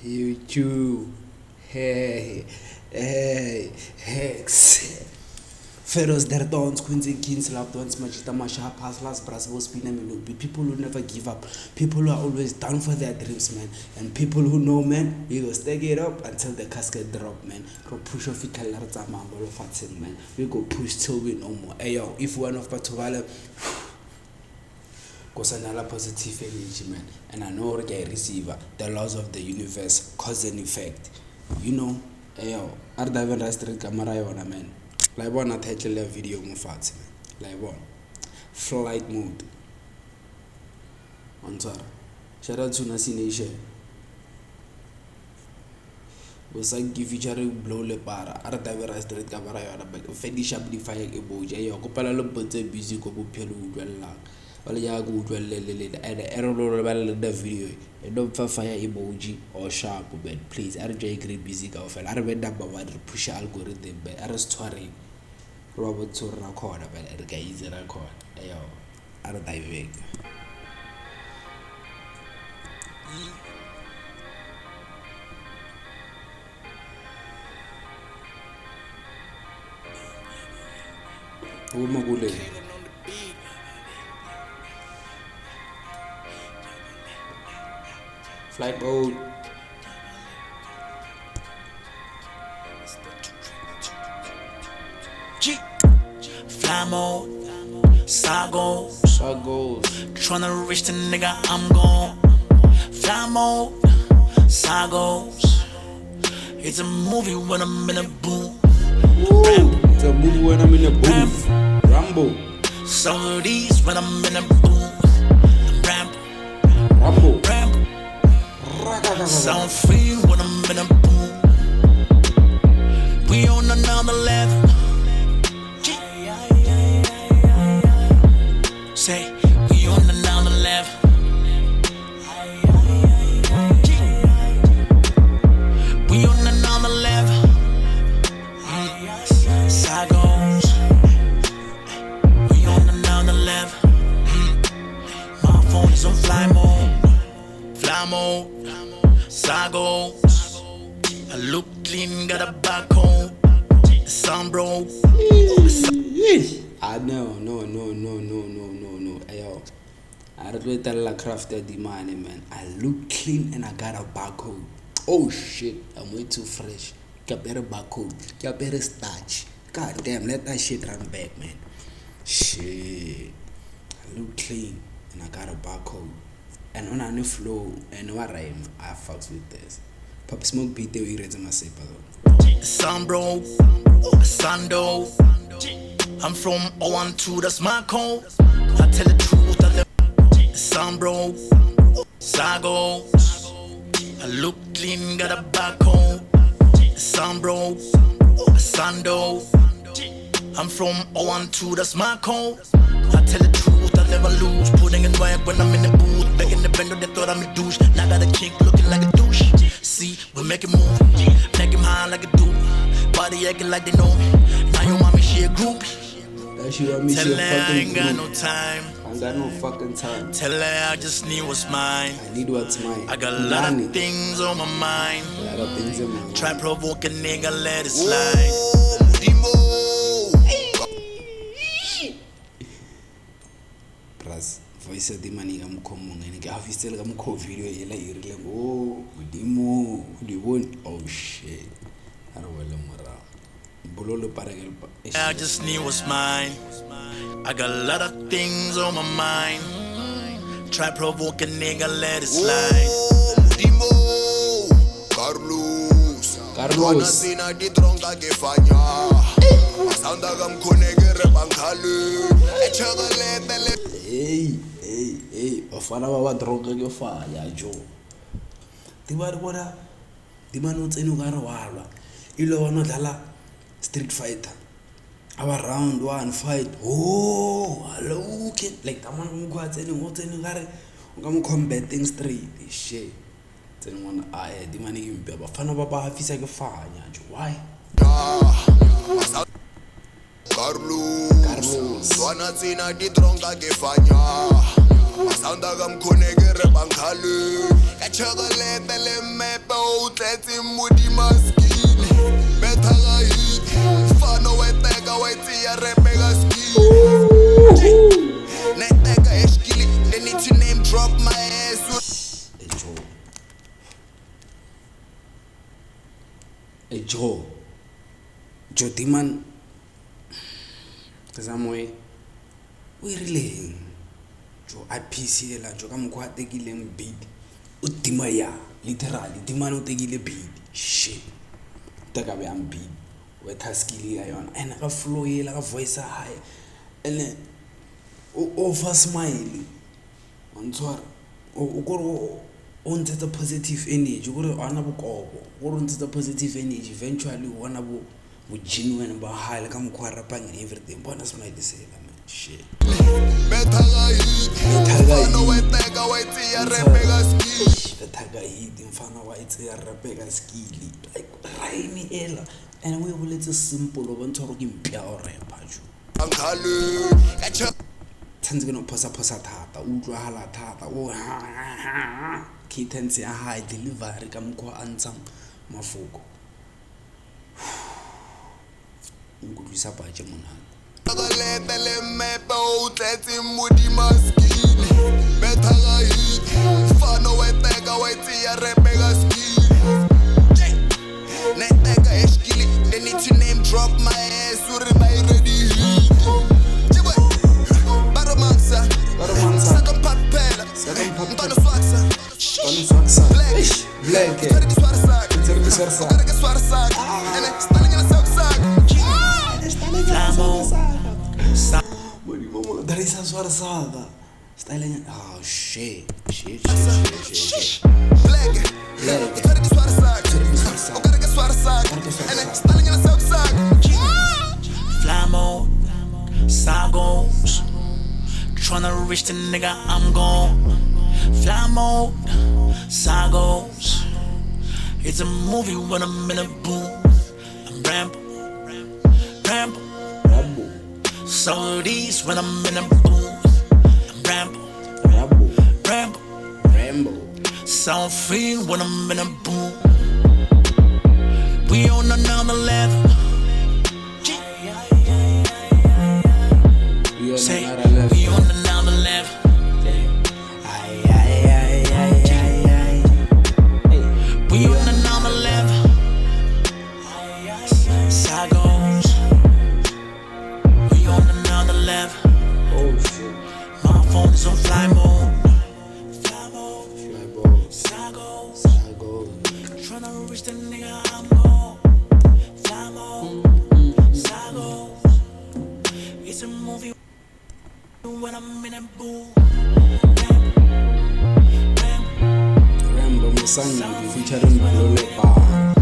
You too. Hey, hey, Hex. Pharaohs, their dons, queens and kings, loved ones, Majita Masha, Paslas, Brasvos, Spina, people who never give up, people who are always down for their dreams, man, and people who know, man, we go stake it up until the casket drop, man. Go push off man. We go push till we no more. Hey, yo, if one of Patovala, because another positive energy, man, and I know I receive the laws of the universe, cause and effect. You know, hey, yo, Ardaven Rastred Camarayona, man. Like one at title video mufati like one flight mode on Tara. Shout out to Nasination. Was I give each other blow le para Artavera straight camera back Fedish amplify a boja Yokopala Lopote busy Kobu Pelu Dwella or Yago Dwell and the error about the video and don't fire emoji or sharp but please RJ great busy go for Arvenda Bawad push algorithm by Aristotle Robert to record about it guys record ayo ara diving Magule flight mode Flamo, Sagos, tryna reach the nigga, I'm gone. Flamo, Sagos, it's a movie when I'm in a booth. It's a movie when I'm in a booth. Rambo. Some of these when I'm in a booth. Rambo. Sound free when I'm in a booth. We on another level. Say, we on another level. We on another level. Sagos. We on another level. My phone is on fly mode. Fly mode. Sagos. I look clean, got a back home. Some bro. No. Ayo, I don't tell la crafted the money, man. I look clean and I got a barcode. Oh shit, I'm way too fresh. Got better barcode. Got better starch. God damn, let that shit run back, man. Shit, I look clean and I got a barcode. And on a new flow and what rhyme, I fucks with this. Pop smoke beat the way ready my sape though. Some bro, Sando. I'm from 012, that's my code. I tell the truth, I live. Some bro, Sagos. I look clean, got a back home. Some bro, Sando. I'm from 012, that's my code. I tell the truth, I never lose. Putting in work when I'm in the booth. Back in the bendo, they thought I'm a douche. Now got a chick looking like a douche. See, we make it move. Make him high like a dude. Body acting like they know me. Now your mommy, she a groupie. Tell her I ain't got no time. I ain't got no fucking time. Tell her I just need what's mine. I need what's mine. I got a lot of things on my mind. A lot of things in my mind. Try provoke a nigga, let it slide. Pras, voice of the money I'm coming and I have still come call video like oh demo the one oh shit. I don't know I just need what's mine. I got a lot of things on my mind. Try provoke a nigga, let it slide. Dimo, Carlos. Sina di tronca que falla. Asanda gam konege rebankale. Hey, ofana baba tronca ke falla jo. Tiba bona di mano tseno ka re walwa. Ilo wana dlala Street Fighter. Our round one fight. Oh, look it like the man who got any water in the I'm combating straight. This shit. Then one I the money you be but fana baba hafisa ke fanya. Why? Carlos. Swana zina di tronca que falla. Masanda kamkhoneke rebankhalwe Kachokolete le mepe utletse modi maskini Bethaka hit Fano weteka wetia repeka skili Neteka eshkili They need to name drop my ass Joe Timan Zamwe o irileng jo a PC la jo ka mokgwa a tekileng beat o tima ya literally Timan o tekile beat shit taka be am beat we taskili ya yona ena ka flow yela ka voice high ene o fa smile ontshwara o go on the positive energy go re ana bokobo go re the positive energy eventually ona bo genuine ba high ka mokgwa rapang and everything bona smile sela man shit Bethaka hit Fano weteka wetia repeka skili Bethaka hit mfana wetia repeka skili like raini ela and we will let it simple obantho go impia o repa jo Bankhalwe Kacho tsanze ke no phosa thata utlwa hala thata o cadence ya high delivery ka mokgwa antsa mafoko ngudisa baje monana Chokolete le mepe utletse modi maskini Bethaka hit Fano weteka wetia repeka skili Neteka eshkili They need to name drop my ass Uri my ready hit Jibwe Baromansa Second part pela Mbano swaksa Black Tari di swarsak Ukara ke swarsak Ene Stalin yana swarsak There is a swarsada styling oh shit Black Tari di swarsak Ukara ke swarsak Ene Stalin yana swarsak Flamo, Sagos, tryna reach the nigga, I'm gone. Flamo, Sagos, it's a movie when I'm in a booth. I'm ramble. So these when I'm in a booth. I'm ramble. Sound free when I'm in a booth. We on another level. Say, we on another level. We on another level. Sagos. We on another level. oh shit My phone is on fly mode. Sagos. Tryna reach the nigga, I'm gone. Fly mode. Sagos. It's a movie when I'm in a booth. Rambo Musangi featuring Lolepa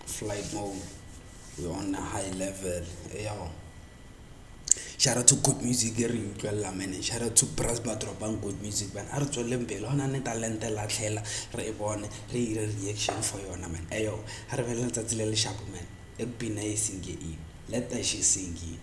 Flight Mode. We're on a high level. Yo. Shout out to good music man. Shout out to Brass Batrop and good music man. Arto Lembel on a talent la tela reborn reaction for your man. Ayo, Harvella Tatlel Sharp man. It be nice singing. Let that she sing it.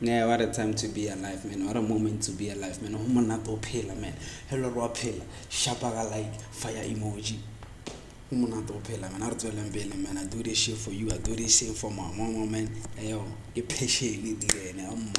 Yeah, what a time to be alive, man. What a moment to be alive, man. Humanato pela, man. Hello, Rapela. Shapaga like fire emoji. Humanato pela, man. Arto Lembele, man. I do this shit for you. I do this shit for my mama, man. Hey, yo, you patiently there, man.